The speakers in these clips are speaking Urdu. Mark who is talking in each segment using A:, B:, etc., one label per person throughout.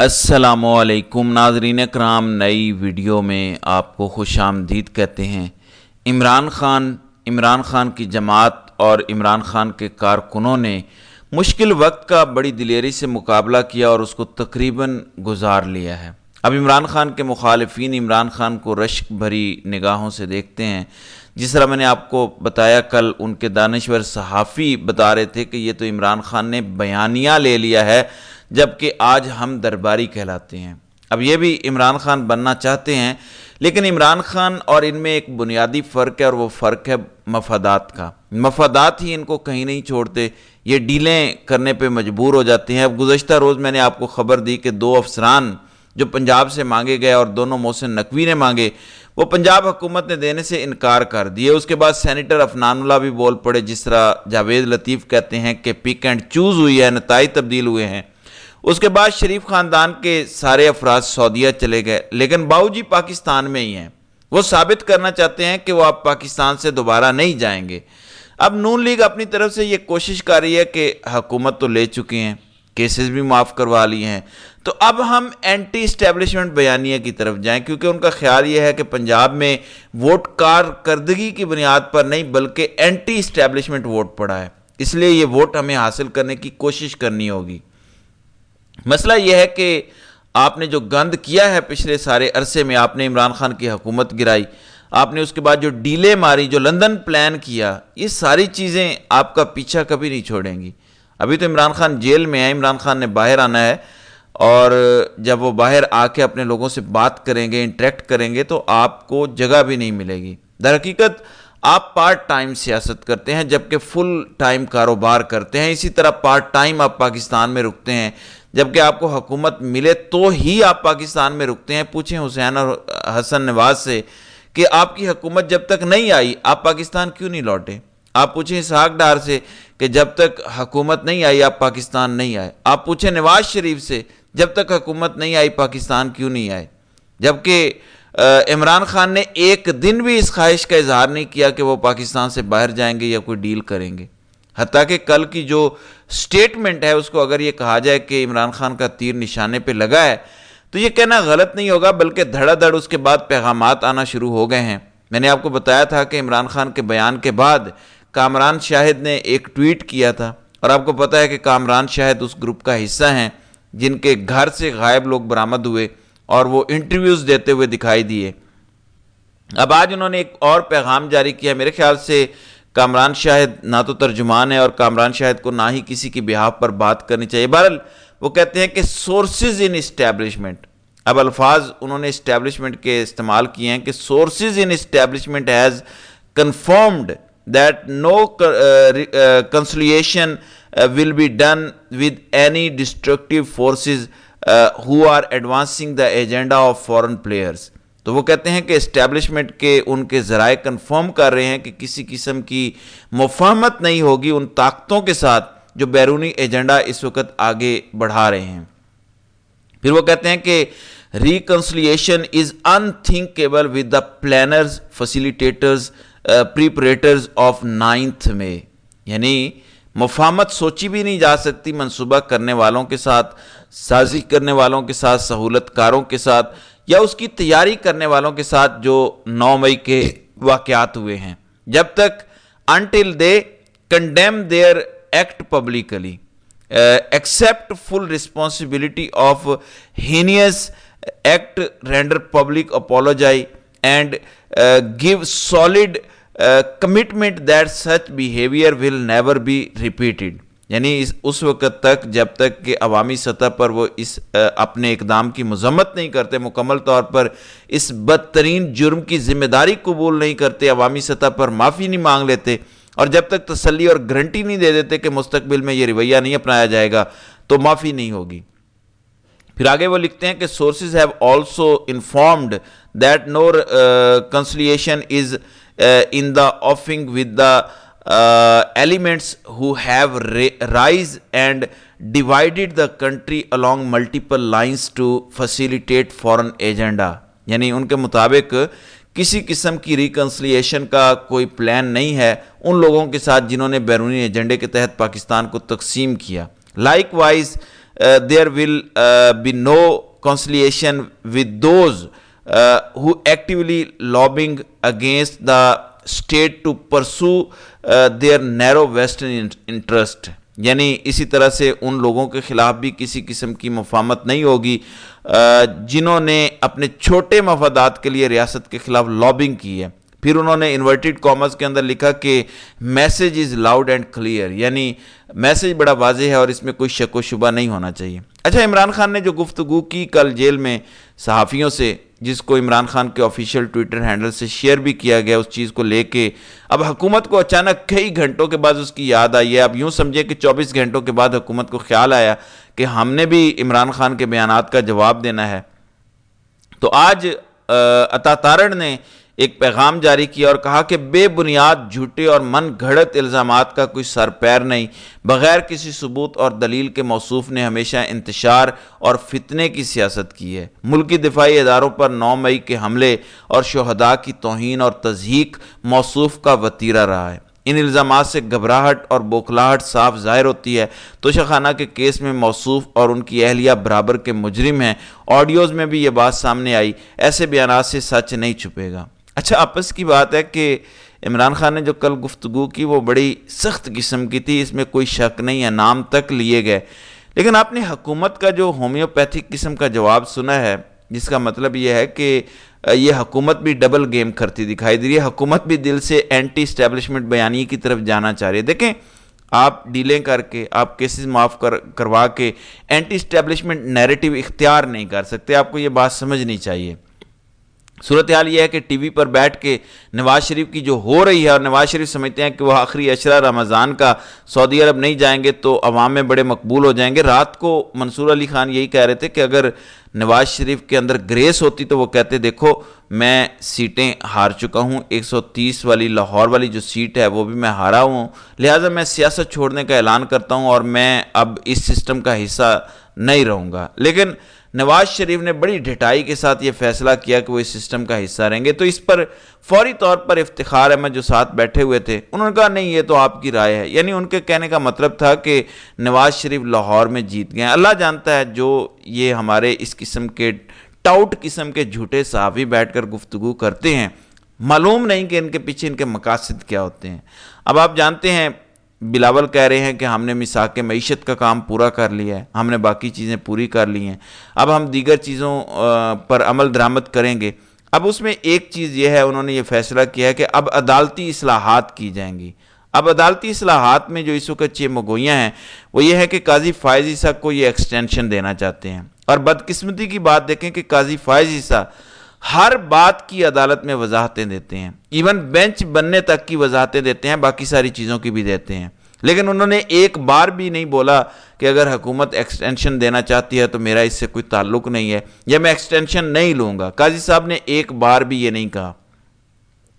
A: السلام علیکم ناظرین کرام، نئی ویڈیو میں آپ کو خوش آمدید کہتے ہیں۔ عمران خان کی جماعت اور عمران خان کے کارکنوں نے مشکل وقت کا بڑی دلیری سے مقابلہ کیا اور اس کو تقریباً گزار لیا ہے۔ اب عمران خان کے مخالفین عمران خان کو رشک بھری نگاہوں سے دیکھتے ہیں۔ جس طرح میں نے آپ کو بتایا، کل ان کے دانشور صحافی بتا رہے تھے کہ یہ تو عمران خان نے بیانیہ لے لیا ہے، جبکہ آج ہم درباری کہلاتے ہیں۔ اب یہ بھی عمران خان بننا چاہتے ہیں، لیکن عمران خان اور ان میں ایک بنیادی فرق ہے، اور وہ فرق ہے مفادات کا۔ مفادات ہی ان کو کہیں نہیں چھوڑتے، یہ ڈیلیں کرنے پہ مجبور ہو جاتے ہیں۔ اب گزشتہ روز میں نے آپ کو خبر دی کہ 2 افسران جو پنجاب سے مانگے گئے اور دونوں محسن نقوی نے مانگے، وہ پنجاب حکومت نے دینے سے انکار کر دیے۔ اس کے بعد سینیٹر عفنان اللہ بھی بول پڑے، جس طرح جاوید لطیف کہتے ہیں کہ پک اینڈ چوز ہوئی ہے، نتائج تبدیل ہوئے ہیں۔ اس کے بعد شریف خاندان کے سارے افراد سعودیہ چلے گئے، لیکن باؤ جی پاکستان میں ہی ہیں۔ وہ ثابت کرنا چاہتے ہیں کہ وہ اب پاکستان سے دوبارہ نہیں جائیں گے۔ اب نون لیگ اپنی طرف سے یہ کوشش کر رہی ہے کہ حکومت تو لے چکے ہیں، کیسز بھی معاف کروا لی ہیں، تو اب ہم اینٹی اسٹیبلشمنٹ بیانیہ کی طرف جائیں، کیونکہ ان کا خیال یہ ہے کہ پنجاب میں ووٹ کارکردگی کی بنیاد پر نہیں بلکہ اینٹی اسٹیبلشمنٹ ووٹ پڑا ہے، اس لیے یہ ووٹ ہمیں حاصل کرنے کی کوشش کرنی ہوگی۔ مسئلہ یہ ہے کہ آپ نے جو گند کیا ہے پچھلے سارے عرصے میں، آپ نے عمران خان کی حکومت گرائی، آپ نے اس کے بعد جو ڈیلے ماری، جو لندن پلان کیا، یہ ساری چیزیں آپ کا پیچھا کبھی نہیں چھوڑیں گی۔ ابھی تو عمران خان جیل میں ہے، عمران خان نے باہر آنا ہے، اور جب وہ باہر آ کے اپنے لوگوں سے بات کریں گے، انٹریکٹ کریں گے، تو آپ کو جگہ بھی نہیں ملے گی۔ در حقیقت آپ پارٹ ٹائم سیاست کرتے ہیں، جبکہ فل ٹائم کاروبار کرتے ہیں۔ اسی طرح پارٹ ٹائم آپ پاکستان میں رکتے ہیں، جبکہ آپ کو حکومت ملے تو ہی آپ پاکستان میں رکتے ہیں۔ پوچھیں حسین اور حسن نواز سے کہ آپ کی حکومت جب تک نہیں آئی آپ پاکستان کیوں نہیں لوٹے؟ آپ پوچھیں اسحاق ڈار سے کہ جب تک حکومت نہیں آئی آپ پاکستان نہیں آئے؟ آپ پوچھیں نواز شریف سے جب تک حکومت نہیں آئی پاکستان کیوں نہیں آئے؟ جبکہ عمران خان نے ایک دن بھی اس خواہش کا اظہار نہیں کیا کہ وہ پاکستان سے باہر جائیں گے یا کوئی ڈیل کریں گے۔ حتیٰ کہ کل کی جو سٹیٹمنٹ ہے اس کو اگر یہ کہا جائے کہ عمران خان کا تیر نشانے پہ لگا ہے، تو یہ کہنا غلط نہیں ہوگا، بلکہ دھڑا دھڑ اس کے بعد پیغامات آنا شروع ہو گئے ہیں۔ میں نے آپ کو بتایا تھا کہ عمران خان کے بیان کے بعد کامران شاہد نے ایک ٹویٹ کیا تھا، اور آپ کو پتہ ہے کہ کامران شاہد اس گروپ کا حصہ ہیں جن کے گھر سے غائب لوگ برآمد ہوئے اور وہ انٹرویوز دیتے ہوئے دکھائی دیے۔ اب آج انہوں نے ایک اور پیغام جاری کیا۔ میرے خیال سے کامران شاہد نہ تو ترجمان ہے، اور کامران شاہد کو نہ ہی کسی کی بہاف پر بات کرنی چاہیے۔ بہرحال وہ کہتے ہیں کہ سورسز ان اسٹیبلشمنٹ، اب الفاظ انہوں نے اسٹیبلشمنٹ کے استعمال کیے ہیں کہ sources in establishment has confirmed that no conciliation will be done with any destructive forces who are advancing the agenda of foreign players۔ تو وہ کہتے ہیں کہ اسٹیبلشمنٹ کے ان کے ذرائع کنفرم کر رہے ہیں کہ کسی قسم کی مفاہمت نہیں ہوگی ان طاقتوں کے ساتھ جو بیرونی ایجنڈا اس وقت آگے بڑھا رہے ہیں۔ پھر وہ کہتے ہیں کہ reconciliation is unthinkable with the planners, facilitators, perpetrators of 9 May, یعنی مفاہمت سوچی بھی نہیں جا سکتی منصوبہ کرنے والوں کے ساتھ، سازی کرنے والوں کے ساتھ، سہولت کاروں کے ساتھ، یا اس کی تیاری کرنے والوں کے ساتھ جو 9 مئی کے واقعات ہوئے ہیں، جب تک until they condemn their act publicly, accept full responsibility of heinous act, render public apology and give solid commitment that such behavior will never be repeated۔ یعنی اس وقت تک جب تک کہ عوامی سطح پر وہ اس اپنے اقدام کی مذمت نہیں کرتے، مکمل طور پر اس بدترین جرم کی ذمہ داری قبول نہیں کرتے، عوامی سطح پر معافی نہیں مانگ لیتے، اور جب تک تسلی اور گارنٹی نہیں دے دیتے کہ مستقبل میں یہ رویہ نہیں اپنایا جائے گا، تو معافی نہیں ہوگی۔ پھر آگے وہ لکھتے ہیں کہ sources have also informed that no conciliation is in the offing with the elements who have rise and divided the country along multiple lines to facilitate foreign agenda۔ یعنی ان کے مطابق کسی قسم کی ریکنسلیشن کا کوئی پلان نہیں ہے ان لوگوں کے ساتھ جنہوں نے بیرونی ایجنڈے کے تحت پاکستان کو تقسیم کیا۔ Like wise there will be no conciliation with those who actively lobbying against the state to pursue their narrow western interest. یعنی اسی طرح سے ان لوگوں کے خلاف بھی کسی قسم کی مفاہمت نہیں ہوگی جنہوں نے اپنے چھوٹے مفادات کے لیے ریاست کے خلاف لابنگ کی ہے. پھر انہوں نے انورٹڈ کامرس کے اندر لکھا کہ message is loud and clear, یعنی میسیج بڑا واضح ہے اور اس میں کوئی شک و شبہ نہیں ہونا چاہیے. اچھا، عمران خان نے جو گفتگو کی کل جیل میں صحافیوں سے، جس کو عمران خان کے آفیشیل ٹویٹر ہینڈل سے شیئر بھی کیا گیا، اس چیز کو لے کے اب حکومت کو اچانک کئی گھنٹوں کے بعد اس کی یاد آئی ہے. اب یوں سمجھے کہ 24 گھنٹوں کے بعد حکومت کو خیال آیا کہ ہم نے بھی عمران خان کے بیانات کا جواب دینا ہے. تو آج عطا تارڑ نے ایک پیغام جاری کیا اور کہا کہ بے بنیاد جھوٹے اور من گھڑت الزامات کا کوئی سر پیر نہیں. بغیر کسی ثبوت اور دلیل کے موصوف نے ہمیشہ انتشار اور فتنے کی سیاست کی ہے. ملکی دفاعی اداروں پر 9 مئی کے حملے اور شہداء کی توہین اور تضحیک موصوف کا وتیرہ رہا ہے. ان الزامات سے گھبراہٹ اور بوکھلاہٹ صاف ظاہر ہوتی ہے. توشہ خانہ کے کیس میں موصوف اور ان کی اہلیہ برابر کے مجرم ہیں. آڈیوز میں بھی یہ بات سامنے آئی. ایسے بیانات سے سچ نہیں چھپے گا. اچھا، آپس کی بات ہے کہ عمران خان نے جو کل گفتگو کی وہ بڑی سخت قسم کی تھی، اس میں کوئی شک نہیں ہے، نام تک لیے گئے. لیکن آپ نے حکومت کا جو ہومیوپیتھک قسم کا جواب سنا ہے، جس کا مطلب یہ ہے کہ یہ حکومت بھی ڈبل گیم کرتی دکھائی دے رہی ہے. حکومت بھی دل سے اینٹی اسٹیبلشمنٹ بیانیے کی طرف جانا چاہ رہی ہے. دیکھیں، آپ ڈیلیں کر کے، آپ کیسز معاف کروا کے اینٹی اسٹیبلشمنٹ نیریٹو اختیار نہیں کر سکتے. آپ کو یہ بات سمجھنی چاہیے. صورتحال یہ ہے کہ ٹی وی پر بیٹھ کے نواز شریف کی جو ہو رہی ہے، اور نواز شریف سمجھتے ہیں کہ وہ آخری عشرہ رمضان کا سعودی عرب نہیں جائیں گے تو عوام میں بڑے مقبول ہو جائیں گے. رات کو منصور علی خان یہی کہہ رہے تھے کہ اگر نواز شریف کے اندر گریس ہوتی تو وہ کہتے دیکھو میں سیٹیں ہار چکا ہوں، 130 والی لاہور والی جو سیٹ ہے وہ بھی میں ہارا ہوں، لہٰذا میں سیاست چھوڑنے کا اعلان کرتا ہوں اور میں اب اس سسٹم کا حصہ نہیں رہوں گا. لیکن نواز شریف نے بڑی ڈھٹائی کے ساتھ یہ فیصلہ کیا کہ وہ اس سسٹم کا حصہ رہیں گے. تو اس پر فوری طور پر افتخار احمد جو ساتھ بیٹھے ہوئے تھے، انہوں نے کہا نہیں، یہ تو آپ کی رائے ہے. یعنی ان کے کہنے کا مطلب تھا کہ نواز شریف لاہور میں جیت گئے. اللہ جانتا ہے جو یہ ہمارے اس قسم کے ٹاؤٹ قسم کے جھوٹے صحافی بیٹھ کر گفتگو کرتے ہیں، معلوم نہیں کہ ان کے پیچھے ان کے مقاصد کیا ہوتے ہیں. اب آپ جانتے ہیں بلاول کہہ رہے ہیں کہ ہم نے میثاق معیشت کا کام پورا کر لیا ہے، ہم نے باقی چیزیں پوری کر لی ہیں، اب ہم دیگر چیزوں پر عمل درآمد کریں گے. اب اس میں ایک چیز یہ ہے، انہوں نے یہ فیصلہ کیا ہے کہ اب عدالتی اصلاحات کی جائیں گی. اب عدالتی اصلاحات میں جو اس وقت چمگوئیاں ہیں وہ یہ ہے کہ قاضی فائز عیسیٰ کو یہ ایکسٹینشن دینا چاہتے ہیں. اور بدقسمتی کی بات دیکھیں کہ قاضی فائز عیسیٰ ہر بات کی عدالت میں وضاحتیں دیتے ہیں، ایون بینچ بننے تک کی وضاحتیں دیتے ہیں، باقی ساری چیزوں کی بھی دیتے ہیں. لیکن انہوں نے ایک بار بھی نہیں بولا کہ اگر حکومت ایکسٹینشن دینا چاہتی ہے تو میرا اس سے کوئی تعلق نہیں ہے یا میں ایکسٹینشن نہیں لوں گا. قاضی صاحب نے ایک بار بھی یہ نہیں کہا.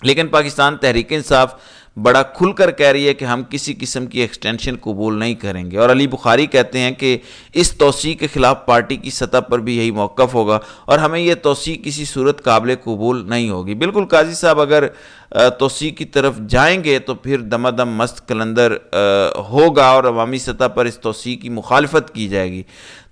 A: لیکن پاکستان تحریک انصاف بڑا کھل کر کہہ رہی ہے کہ ہم کسی قسم کی ایکسٹینشن قبول نہیں کریں گے. اور علی بخاری کہتے ہیں کہ اس توسیع کے خلاف پارٹی کی سطح پر بھی یہی موقف ہوگا اور ہمیں یہ توسیع کسی صورت قابل قبول نہیں ہوگی. بالکل قاضی صاحب اگر توسیع کی طرف جائیں گے تو پھر دم دم مست قلندر ہوگا اور عوامی سطح پر اس توسیع کی مخالفت کی جائے گی.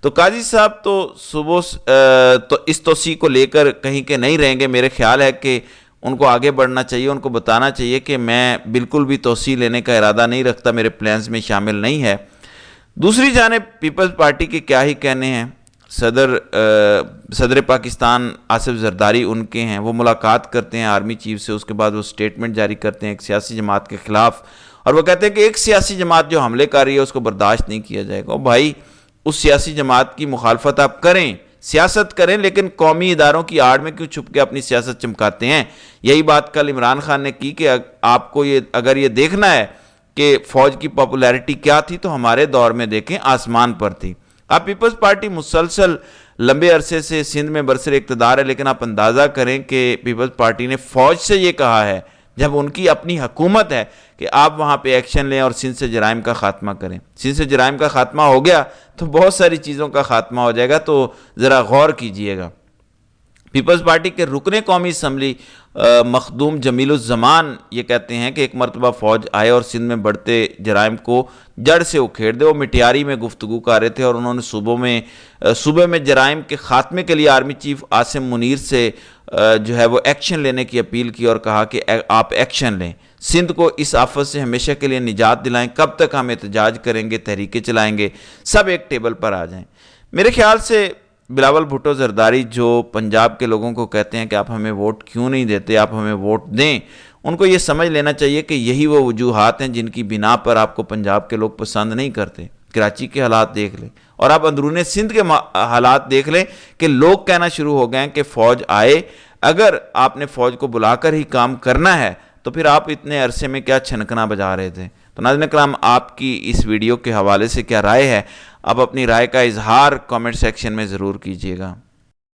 A: تو قاضی صاحب تو صبح تو اس توسیع کو لے کر کہیں کہ نہیں رہیں گے. میرے خیال ہے کہ ان کو آگے بڑھنا چاہیے، ان کو بتانا چاہیے کہ میں بالکل بھی توسیع لینے کا ارادہ نہیں رکھتا، میرے پلانز میں شامل نہیں ہے. دوسری جانب پیپلز پارٹی کے کیا ہی کہنے ہیں. صدر پاکستان آصف زرداری ان کے ہیں، وہ ملاقات کرتے ہیں آرمی چیف سے، اس کے بعد وہ سٹیٹمنٹ جاری کرتے ہیں ایک سیاسی جماعت کے خلاف، اور وہ کہتے ہیں کہ ایک سیاسی جماعت جو حملے کر رہی ہے اس کو برداشت نہیں کیا جائے گا. بھائی اس سیاسی جماعت کی مخالفت آپ کریں، سیاست کریں، لیکن قومی اداروں کی آڑ میں کیوں چھپ کے اپنی سیاست چمکاتے ہیں؟ یہی بات کل عمران خان نے کی کہ آپ کو اگر یہ دیکھنا ہے کہ فوج کی پاپولیرٹی کیا تھی تو ہمارے دور میں دیکھیں آسمان پر تھی. آپ پیپلز پارٹی مسلسل لمبے عرصے سے سندھ میں برسر اقتدار ہے، لیکن آپ اندازہ کریں کہ پیپلز پارٹی نے فوج سے یہ کہا ہے جب ان کی اپنی حکومت ہے کہ آپ وہاں پہ ایکشن لیں اور سندھ سے جرائم کا خاتمہ کریں. سندھ سے جرائم کا خاتمہ ہو گیا تو بہت ساری چیزوں کا خاتمہ ہو جائے گا، تو ذرا غور کیجئے گا. پیپلز پارٹی کے رکن قومی اسمبلی مخدوم جمیل الزمان یہ کہتے ہیں کہ ایک مرتبہ فوج آئے اور سندھ میں بڑھتے جرائم کو جڑ سے اکھیڑ دے۔ وہ مٹیاری میں گفتگو کر رہے تھے اور انہوں نے صوبے میں جرائم کے خاتمے کے لیے آرمی چیف عاصم منیر سے جو ہے وہ ایکشن لینے کی اپیل کی اور کہا کہ آپ ایکشن لیں، سندھ کو اس آفت سے ہمیشہ کے لیے نجات دلائیں، کب تک ہم احتجاج کریں گے، تحریکیں چلائیں گے، سب ایک ٹیبل پر آ جائیں۔ میرے خیال سے بلاول بھٹو زرداری جو پنجاب کے لوگوں کو کہتے ہیں کہ آپ ہمیں ووٹ کیوں نہیں دیتے، آپ ہمیں ووٹ دیں، ان کو یہ سمجھ لینا چاہیے کہ یہی وہ وجوہات ہیں جن کی بنا پر آپ کو پنجاب کے لوگ پسند نہیں کرتے۔ کراچی کے حالات دیکھ لیں اور آپ اندرون سندھ کے حالات دیکھ لیں کہ لوگ کہنا شروع ہو گئے ہیں کہ فوج آئے، اگر آپ نے فوج کو بلا کر ہی کام کرنا ہے تو پھر آپ اتنے عرصے میں کیا چھنکنا بجا رہے تھے۔ تو ناظرین اکرام، آپ کی اس ویڈیو کے حوالے سے کیا رائے ہے؟ آپ اپنی رائے کا اظہار کامنٹ سیکشن میں ضرور کیجیے گا۔